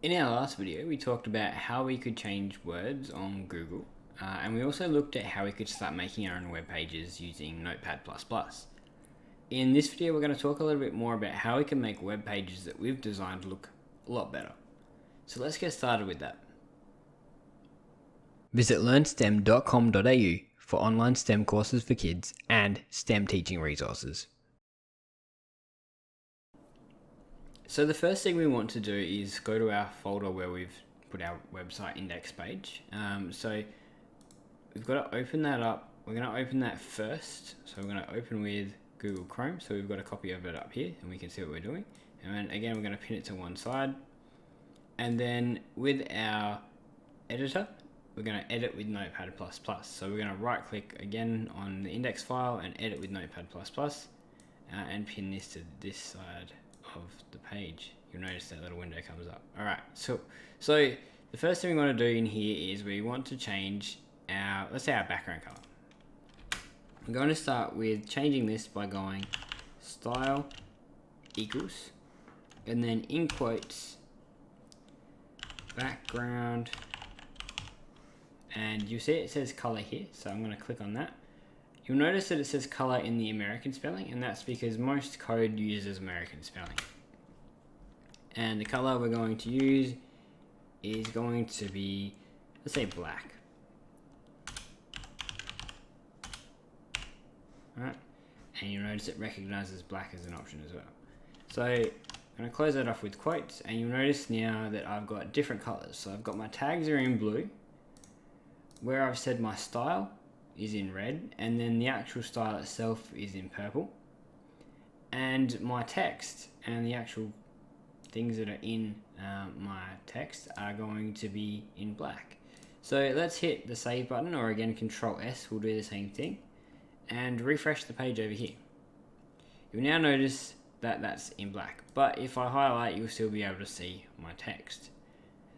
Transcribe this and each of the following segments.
In our last video, we talked about how we could change words on Google, and we also looked at how we could start making our own web pages using Notepad++. In this video, we're going to talk a little bit more about how we can make web pages that we've designed look a lot better. So let's get started with that. Visit learnstem.com.au for online STEM courses for kids and STEM teaching resources. So the first thing we want to do is go to our folder where we've put our website index page. So we've got to open that up. We're going to open that first. So we're going to open with Google Chrome. So we've got a copy of it up here and we can see what we're doing. And then again, we're going to pin it to one side. And then with our editor, we're going to edit with Notepad++. So we're going to right click again on the index file and edit with Notepad++, and pin this to this side of the page. You'll notice that little window comes up. Alright, so the first thing we want to do in here is we want to change our, let's say our background color. I'm going to start with changing this by going style equals, and then in quotes, background, and you see it says color here, so I'm going to click on that. You'll notice that it says color in the American spelling, and that's because most code uses American spelling. And the color we're going to use is going to be, let's say, black. Alright, and you'll notice it recognizes black as an option as well. So I'm going to close that off with quotes, and you'll notice now that I've got different colors. So I've got my tags are in blue, where I've said my style is in red, and then the actual style itself is in purple, and my text and the actual things that are in my text are going to be in black. So let's hit the save button, or again Control S will do the same thing, and refresh the page over here. You'll now notice that that's in black, but if I highlight, you'll still be able to see my text.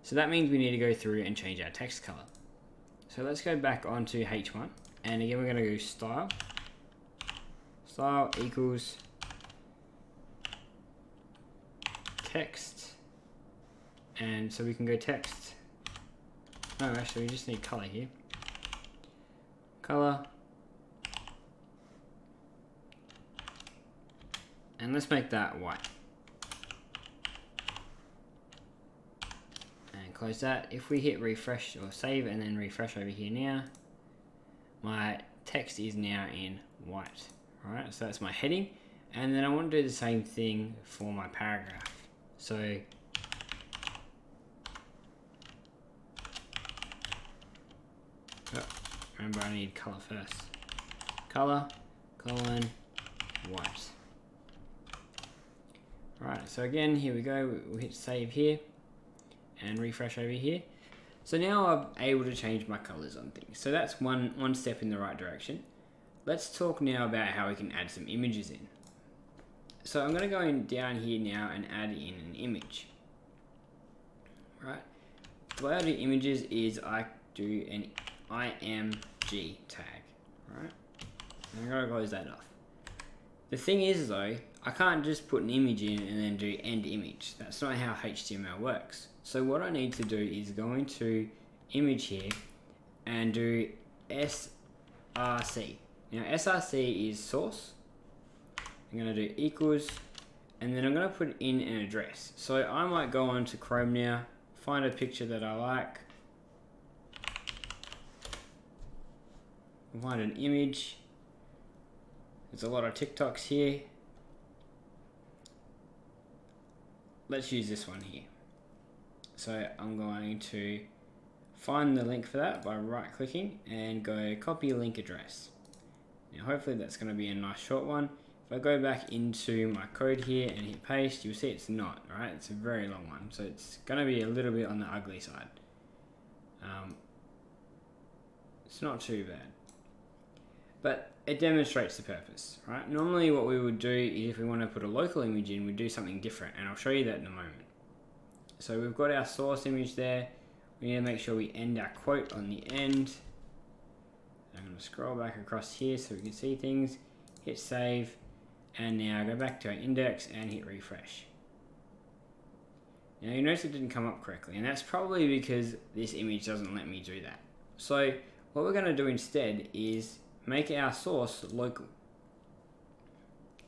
So that means we need to go through and change our text color. So let's go back onto H1, and again we're going to go style equals text, and so we can go text. No, actually we just need color here. Color, and let's make that white. Close that. If we hit refresh or save and then refresh over here now, my text is now in white. Alright, so that's my heading, and then I want to do the same thing for my paragraph. So remember, I need color first. Color, colon, white. Alright, so again, here we go. We'll hit save here and refresh over here. So now I'm able to change my colors on things. So that's one step in the right direction. Let's talk now about how we can add some images in. So I'm going to go down here now and add in an image. Right. The way I do images is I do an img tag. Right. I'm going to close that off. The thing is though, I can't just put an image in and then do end image. That's not how HTML works. So what I need to do is go into image here and do src. Now src is source. I'm going to do equals, and then I'm going to put in an address. So I might go on to Chrome now, find a picture that I like, find an image. There's a lot of TikToks here. Let's use this one here. So I'm going to find the link for that by right clicking and go copy link address. Now hopefully that's going to be a nice short one. If I go back into my code here and hit paste, you'll see it's not, alright? It's a very long one, so it's going to be a little bit on the ugly side. It's not too bad, but it demonstrates the purpose, right? Normally what we would do is if we want to put a local image in, we'd do something different, and I'll show you that in a moment. So we've got our source image there. We need to make sure we end our quote on the end. I'm going to scroll back across here so we can see things. Hit save, and now go back to our index and hit refresh. Now you notice it didn't come up correctly, and that's probably because this image doesn't let me do that. So what we're going to do instead is make our source local.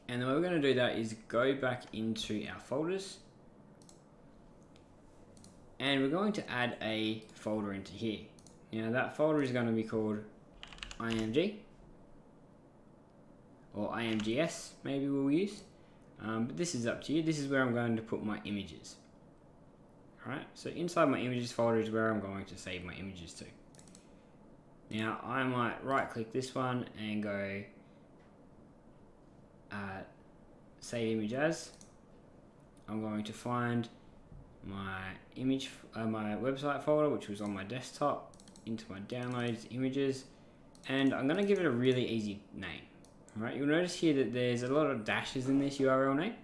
And the way we're going to do that is go back into our folders, and we're going to add a folder into here. Now that folder is going to be called IMG, or IMGS maybe we'll use, but this is up to you. This is where I'm going to put my images. Alright, so inside my images folder is where I'm going to save my images to. Now I might right click this one and go save image as. I'm going to find my image, my website folder, which was on my desktop, into my downloads, images, and I'm going to give it a really easy name. Alright, you'll notice here that there's a lot of dashes in this URL name,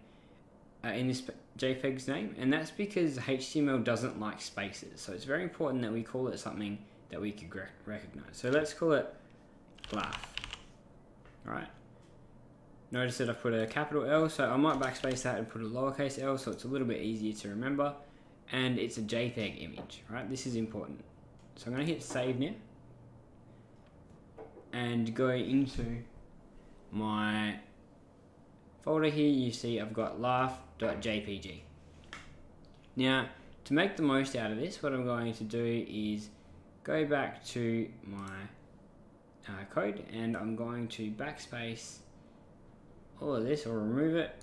in this JPEG's name, and that's because HTML doesn't like spaces, so it's very important that we call it something that we could recognize. So let's call it laugh. Alright, notice that I've put a capital L, so I might backspace that and put a lowercase l so it's a little bit easier to remember, and it's a JPEG image. Right, this is important. So I'm going to hit save now and go into my folder here. You see I've got laugh.jpg. Now to make the most out of this, what I'm going to do is go back to my code, and I'm going to backspace all of this or remove it.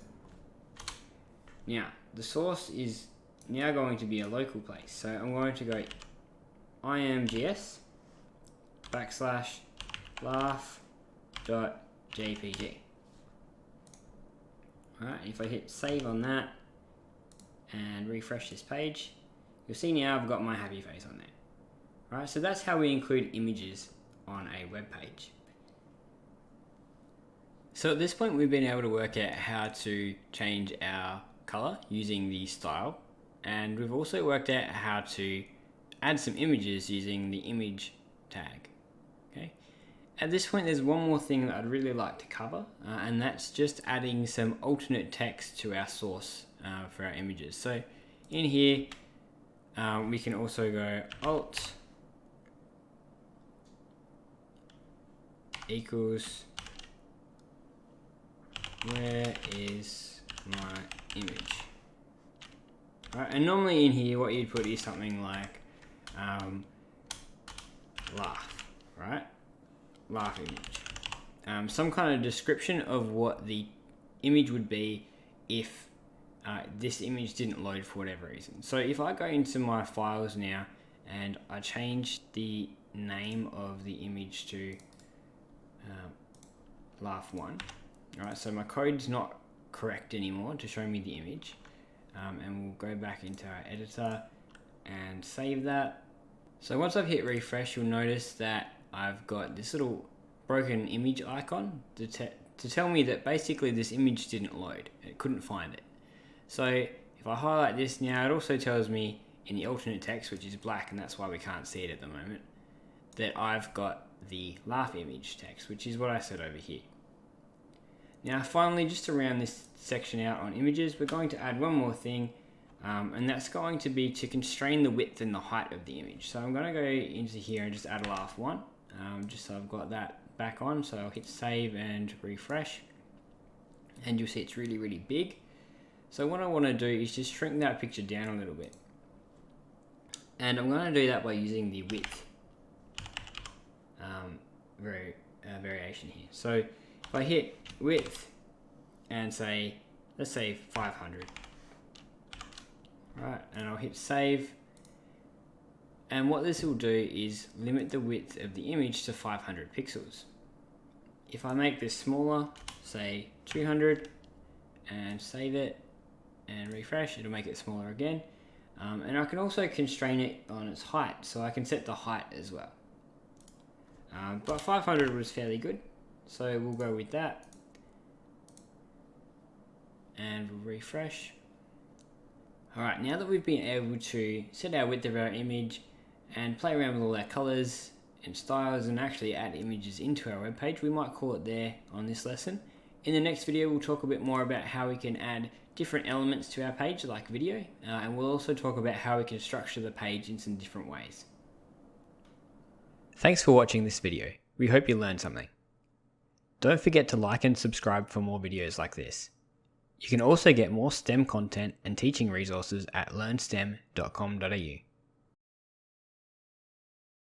Now the source is now going to be a local place, so I'm going to go imgs /laugh.jpg. Alright, if I hit save on that and refresh this page, you'll see now I've got my happy face on there. Alright, so that's how we include images on a web page. So at this point we've been able to work out how to change our color using the style, and we've also worked out how to add some images using the image tag. Okay. At this point there's one more thing that I'd really like to cover, and that's just adding some alternate text to our source for our images. So in here we can also go alt equals where is my image. Right, and normally in here what you'd put is something like laugh, right? Laugh image. Some kind of description of what the image would be if this image didn't load for whatever reason. So if I go into my files now and I change the name of the image to laugh1, alright, so my code's not correct anymore to show me the image, and we'll go back into our editor and save that. So once I've hit refresh, you'll notice that I've got this little broken image icon to tell me that basically this image didn't load. It couldn't find it. So if I highlight this now, it also tells me in the alternate text, which is black, and that's why we can't see it at the moment, that I've got the laugh image text, which is what I said over here. Now finally, just to round this section out on images, we're going to add one more thing, and that's going to be to constrain the width and the height of the image. So I'm going to go into here and just add a laugh1, just so I've got that back on. So I'll hit save and refresh, and you'll see it's really, really big. So what I want to do is just shrink that picture down a little bit, and I'm going to do that by using the width variation here. So if I hit width and say, let's say 500, right, and I'll hit save, and what this will do is limit the width of the image to 500 pixels. If I make this smaller, say 200, and save it and refresh, it'll make it smaller again, and I can also constrain it on its height, so I can set the height as well. But 500 was fairly good, so we'll go with that, and we'll refresh. Alright, now that we've been able to set our width of our image and play around with all our colors and styles and actually add images into our web page, we might call it there on this lesson. In the next video we'll talk a bit more about how we can add different elements to our page like video, and we'll also talk about how we can structure the page in some different ways. Thanks for watching this video. We hope you learned something. Don't forget to like and subscribe for more videos like this. You can also get more STEM content and teaching resources at learnstem.com.au.